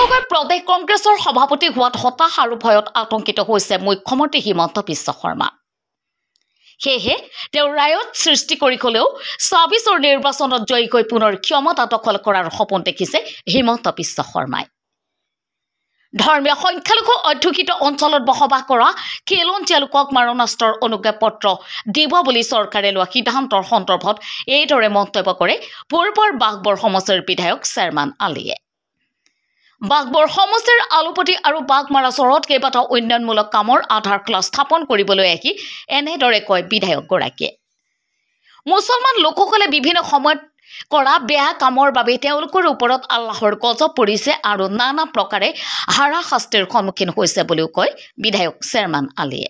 গগৈ প্ৰদেশ কংগ্ৰেছৰ সভাপতি হোৱাত হতাশ আৰু ভয়ত আতংকিত হৈছে মুখ্যমন্ত্ৰী হিমন্ত বিশ্ব শৰ্মা। সেয়েহে তেওঁ ৰায়ত সৃষ্টি কৰি হ'লেও ২৬ৰ নিৰ্বাচনত জয়ী হৈ পুনৰ ক্ষমতা দখল কৰাৰ সপোন দেখিছে হিমন্ত বিশ্ব শৰ্মাই। ধৰ্মীয় সংখ্যালঘু অধ্যুষিত অঞ্চলত বসবাস কৰা খিলঞ্জীয়া লোকক মাৰণাস্ত্ৰৰ অনুজ্ঞাপত্ৰ দিব বুলি চৰকাৰে লোৱা সিদ্ধান্তৰ সন্দৰ্ভত এইদৰে মন্তব্য কৰে পূৰ্বৰ বাঘবৰ সমষ্টিৰ বিধায়ক চেয়াৰমান আলীয়ে। বাঘবৰ সমষ্টিৰ আলুপতি আৰু বাঘমাৰা চহৰত কেইবাটাও উন্নয়নমূলক কামৰ আধাৰশিলা স্থাপন কৰিবলৈ আহি এনেদৰে কয় বিধায়কগৰাকীয়ে। মুছলমান লোকসকলে বিভিন্ন সময়ত কৰা বেয়া কামৰ বাবে তেওঁলোকৰ ওপৰত আল্লাহৰ গজব পৰিছে আৰু নানা প্ৰকাৰে হাৰাশাস্তিৰ সন্মুখীন হৈছে বুলিও কয় বিধায়ক চেয়াৰমান আলীয়ে।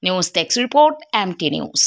News desk report MT news.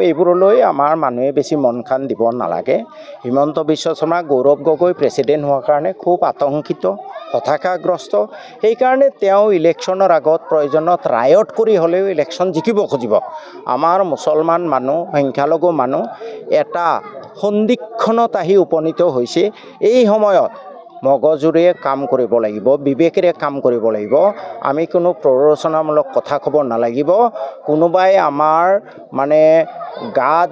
এইবোৰলৈ আমাৰ মানুহে বেছি মন খান দিব নালাগে। হিমন্ত বিশ্ব শৰ্মা গৌৰৱ গগৈ প্ৰেছিডেণ্ট হোৱাৰ কাৰণে খুব আতংকিত, হতাশাগ্ৰস্ত। সেইকাৰণে তেওঁ ইলেকশ্যনৰ আগত প্ৰয়োজনত ৰায়ত কৰি হ'লেও ইলেকশ্যন জিকিব খুজিব। আমাৰ মুছলমান মানুহ, সংখ্যালঘু মানুহ এটা সন্দিক্ষণত আহি উপনীত হৈছে। এই সময়ত মগজুৰে কাম কৰিব লাগিব, বিবেকেৰে কাম কৰিব লাগিব। আমি কোনো প্ৰৰোচনামূলক কথা ক'ব নালাগিব। কোনোবাই আমাৰ গাত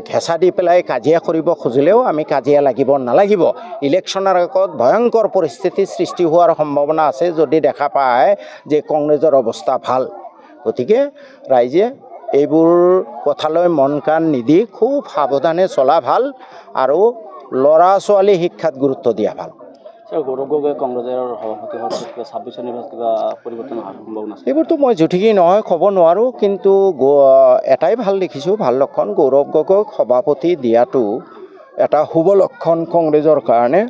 ঘেঁচা দি পেলাই কাজিয়া কৰিব খুজিলেও আমি কাজিয়া লাগিব নালাগিব। ইলেকশ্যনৰ আগত ভয়ংকৰ পৰিস্থিতিৰ সৃষ্টি হোৱাৰ সম্ভাৱনা আছে যদি দেখা পায় যে কংগ্ৰেছৰ অৱস্থা ভাল। গতিকে ৰাইজে এইবোৰ কথালৈ মন কাণ নিদি খুব সাৱধানে চলা ভাল আৰু ল'ৰা ছোৱালী শিক্ষাত গুৰুত্ব দিয়া ভাল। গৌৰৱ গগৈ কংগ্ৰেছৰ সভাপতি হোৱাৰ ২৬ নিৰ্বাচনত কিবা পৰিৱৰ্তন হোৱাৰ সম্ভাৱনা আছে? এইবোৰতো মই জুঠিকি নহয় ক'ব নোৱাৰোঁ, কিন্তু এটাই ভাল দেখিছোঁ, ভাল লক্ষণ। গৌৰৱ গগৈক সভাপতি দিয়াটো এটা শুভ লক্ষণ কংগ্ৰেছৰ কাৰণে।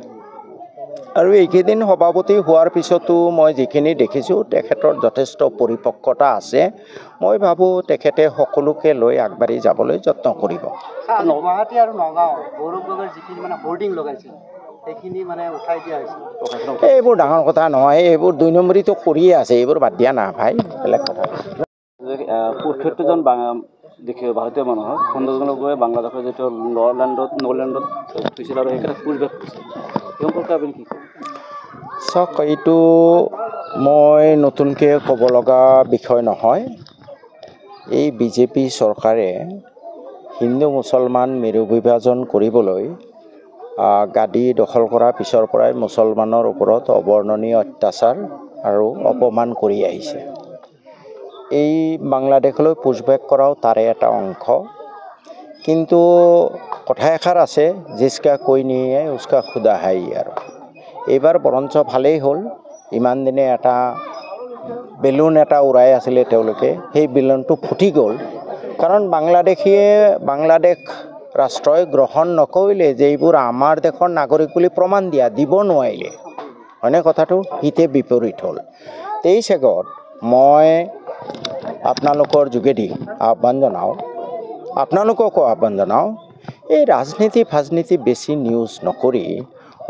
আৰু এইকেইদিন সভাপতি হোৱাৰ পিছতো মই যিখিনি দেখিছোঁ তেখেতৰ যথেষ্ট পৰিপক্কতা আছে। মই ভাবোঁ তেখেতে সকলোকে লৈ আগবাঢ়ি যাবলৈ যত্ন কৰিব। গুৱাহাটী আৰু নগাঁও গৌৰৱ গগৈৰ যিখিনি হোৰ্ডিং লগাইছিল সেইখিনি উঠাই দিয়া হৈছে। এইবোৰ ডাঙৰ কথা নহয়, এইবোৰ ২ নম্বৰীটো কৰিয়ে আছে, এইবোৰ বাদ দিয়া না ভাই, বেলেগ কথা। ৬৫জন ভাৰতীয় মানুহক খণ্ডজনক গৈ বাংলাদেশৰ যিটো নৰলেণ্ডত হৈছিল আৰু সেইকাৰণে পৰিৱেশ সম্পৰ্কে আপুনি কি কয়? চাওক, এইটো মই নতুনকৈ ক'ব লগা বিষয় নহয়। এই বিজেপি চৰকাৰে হিন্দু মুছলমান মেৰু বিভাজন কৰিবলৈ গাদী দখল কৰাৰ পিছৰ পৰাই মুছলমানৰ ওপৰত অবৰ্ণনীয় অত্যাচাৰ আৰু অপমান কৰি আহিছে। এই বাংলাদেশলৈ পুছবেক কৰাও তাৰে এটা অংশ। কিন্তু কথা এষাৰ আছে, জিচকা কৈ নিয়ে উচকা খুদা হাই। আৰু এইবাৰ বৰঞ্চ ভালেই হ'ল, ইমান দিনে এটা বেলুন এটা উৰাই আছিলে তেওঁলোকে, সেই বেলুনটো ফুটি গ'ল। কাৰণ বাংলাদেশ ৰাষ্ট্ৰই গ্ৰহণ নকৰিলে যে এইবোৰ আমাৰ দেশৰ নাগৰিক বুলি প্ৰমাণ দিব নোৱাৰিলে, হয়নে কথাটো? হিতে বিপৰীত হ'ল। 23 আগত মই আপোনালোকৰ যোগেদি আপোনালোককো আহ্বান জনাওঁ, এই ৰাজনীতি বেছি নিউজ নকৰি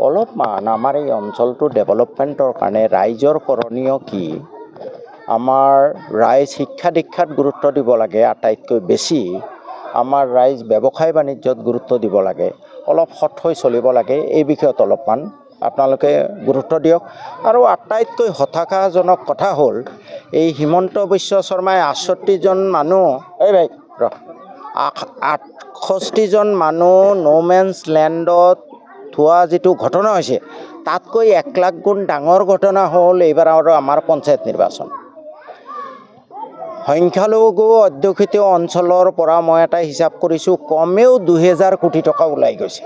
অলপমান আমাৰ এই অঞ্চলটোৰ ডেভেলপমেণ্টৰ কাৰণে ৰাইজৰ কৰণীয় কি, আমাৰ ৰাইজ শিক্ষা দীক্ষাত গুৰুত্ব দিব লাগে, আটাইতকৈ বেছি আমাৰ ৰাইজ ব্যৱসায় বাণিজ্যত গুৰুত্ব দিব লাগে, অলপ সৎ হৈ চলিব লাগে, এই বিষয়ত অলপমান আপোনালোকে গুৰুত্ব দিয়ক। আৰু আটাইতকৈ হতাশাজনক কথা হ'ল, এই হিমন্ত বিশ্ব শৰ্মাই ৬৮জন মানুহ ৬৮জন মানুহ ন'মেন্স লেণ্ডত থোৱা যিটো ঘটনা হৈছে, তাতকৈ ১ লাখ গুণ ডাঙৰ ঘটনা হ'ল এইবাৰ আমাৰ পঞ্চায়ত নিৰ্বাচন। সংখ্যালঘু অধ্যুষিত অঞ্চলৰ পৰা মই এটা হিচাপ কৰিছোঁ, কমেও ২০০০ কোটি টকা ওলাই গৈছে।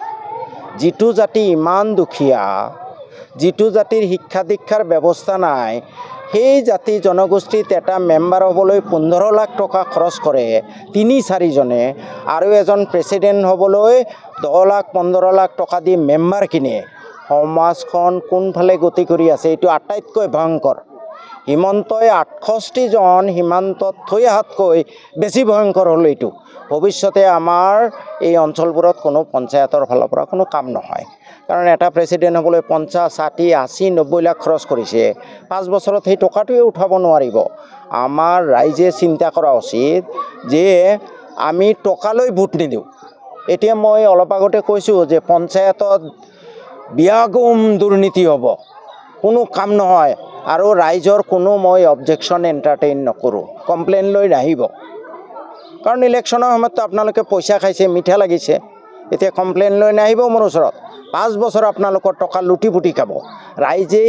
যিটো জাতি ইমান দুখীয়া, যিটো জাতিৰ শিক্ষা দীক্ষাৰ ব্যৱস্থা নাই, সেই জাতি জনগোষ্ঠীত এটা মেম্বাৰ হ'বলৈ ১৫ লাখ টকা খৰচ কৰে ৩-৪জনে, আৰু এজন প্ৰেছিডেণ্ট হ'বলৈ ১০ লাখ ১৫ লাখ টকা দি মেম্বাৰ কিনে। সমাজখন কোনফালে গতি কৰি আছে, এইটো আটাইতকৈ ভয়ংকৰ। হিমন্তই 68জন সীমান্তত থৈ অহাতকৈ বেছি ভয়ংকৰ হ'ল এইটো। ভৱিষ্যতে আমাৰ এই অঞ্চলবোৰত কোনো পঞ্চায়তৰ ফালৰ পৰা কোনো কাম নহয়, কাৰণ এটা প্ৰেচিডেণ্ট হ'বলৈ 50, 60, 80, 90 লাখ খৰচ কৰিছে। 5 বছৰত সেই টকাটোৱে উঠাব নোৱাৰিব। আমাৰ ৰাইজে চিন্তা কৰা উচিত যে আমি টকালৈ ভোট নিদিওঁ। এতিয়া মই অলপ আগতে কৈছোঁ যে পঞ্চায়তত বিয়াগুম দুৰ্নীতি হ'ব, কোনো কাম নহয়, আৰু ৰাইজৰ কোনো মই অবজেকশ্যন এণ্টাৰটেইন নকৰোঁ, কমপ্লেইন লৈ নাহিব। কাৰণ ইলেকশ্যনৰ সময়ততো আপোনালোকে পইচা খাইছে, মিঠা লাগিছে, এতিয়া কমপ্লেইন লৈ নাহিব মোৰ ওচৰত। 5 বছৰ আপোনালোকৰ টকা লুটি পুটি খাব। ৰাইজে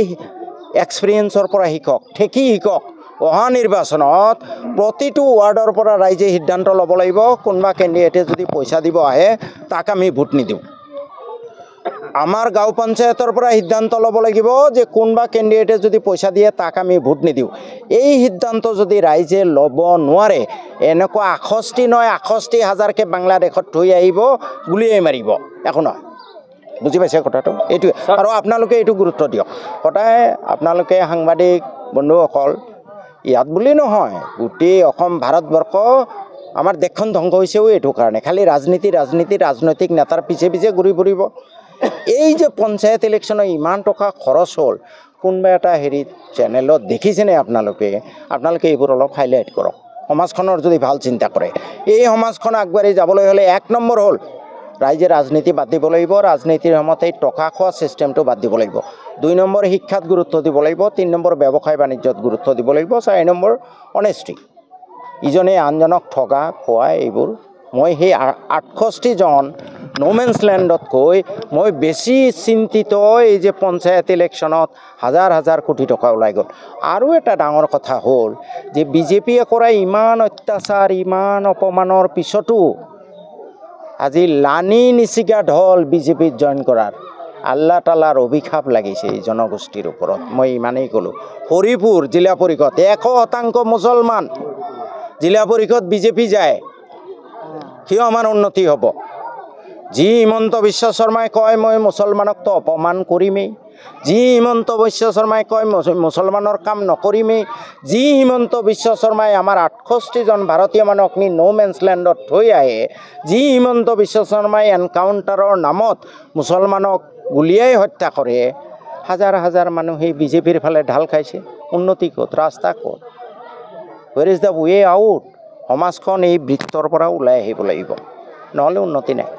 এক্সপিৰিয়েঞ্চৰ পৰা শিকক, ঠেকি শিকক। অহা নিৰ্বাচনত প্ৰতিটো ৱাৰ্ডৰ পৰা ৰাইজে সিদ্ধান্ত ল'ব লাগিব, কোনোবা কেণ্ডিডেটে যদি পইচা দিব আহে তাক আমি ভোট নিদিওঁ। আমাৰ গাঁও পঞ্চায়তৰ পৰা সিদ্ধান্ত ল'ব লাগিব যে কোনোবা কেণ্ডিডেটে যদি পইচা দিয়ে তাক আমি ভোট নিদিওঁ। এই সিদ্ধান্ত যদি ৰাইজে ল'ব নোৱাৰে, এনেকুৱা 68 নহয় 61,000কে বাংলাদেশত থৈ আহিব, গুলিয়াই মাৰিব, একো নহয়। বুজি পাইছে কথাটো? এইটোৱে। আৰু আপোনালোকে এইটো গুৰুত্ব দিয়ক। সদায় আপোনালোকে সাংবাদিক বন্ধুসকল, ইয়াত বুলি নহয়, গোটেই অসম ভাৰতবৰ্ষ আমাৰ দেশখন ধ্বংস হৈছেও এইটো কাৰণে। খালি ৰাজনৈতিক নেতাৰ পিছে পিছে ঘূৰি ফুৰিব। এই যে পঞ্চায়ত ইলেকশ্যনত ইমান টকা খৰচ হ'ল, কোনোবা এটা হেৰিত চেনেলত দেখিছেনে আপোনালোকে এইবোৰ অলপ হাইলাইট কৰক। সমাজখনৰ যদি ভাল চিন্তা কৰে, এই সমাজখন আগবাঢ়ি যাবলৈ হ'লে 1 নম্বৰ হ'ল ৰাইজে ৰাজনীতি বাদ দিব লাগিব। ৰাজনীতিৰ সময়ত এই টকা খোৱা ছিষ্টেমটো বাদ দিব লাগিব। 2 নম্বৰ শিক্ষাত গুৰুত্ব দিব লাগিব। 3 নম্বৰ ব্যৱসায় বাণিজ্যত গুৰুত্ব দিব লাগিব। 4 নম্বৰ অনেষ্টি, ইজনে আনজনক ঠগা খোৱা, এইবোৰ। মই সেই 68জন নোমেন্স লেণ্ডতকৈ মই বেছি চিন্তিত এই যে পঞ্চায়ত ইলেকশ্যনত হাজাৰ কোটি টকা ওলাই গ'ল। আৰু এটা ডাঙৰ কথা হ'ল যে বিজেপিয়ে কৰা ইমান অত্যাচাৰ, ইমান অপমানৰ পিছতো আজি লানি নিচিগা ঢল বিজেপিত জইন কৰাৰ। আল্লাহ তালাৰ অভিশাপ লাগিছে এই জনগোষ্ঠীৰ ওপৰত। মই ইমানেই ক'লোঁ। হৰিপুৰ জিলা পৰিষদ 100% মুছলমান, জিলা পৰিষদ বিজেপি যায়, কিয় আমাৰ উন্নতি হ'ব? যি হিমন্ত বিশ্ব শৰ্মাই কয় মই মুছলমানকতো অপমান কৰিমেই, যি হিমন্ত বিশ্ব শৰ্মাই কয় মুছলমানৰ কাম নকৰিমেই, যি হিমন্ত বিশ্ব শৰ্মাই আমাৰ 68জন ভাৰতীয় মানুহক নি নোমেন্স লেণ্ডত থৈ আহে, যি হিমন্ত বিশ্ব শৰ্মাই এনকাউণ্টাৰৰ নামত মুছলমানক গুলিয়াই হত্যা কৰে, হাজাৰ মানুহ সেই বিজেপিৰ ফালে ঢাল খাইছে। উন্নতি ক'ত? ৰাস্তা ক'ত? Where is the way out? সমাজখন এই বৃত্তৰ পৰা ওলাই আহিব লাগিব, নহ'লে উন্নতি নাই।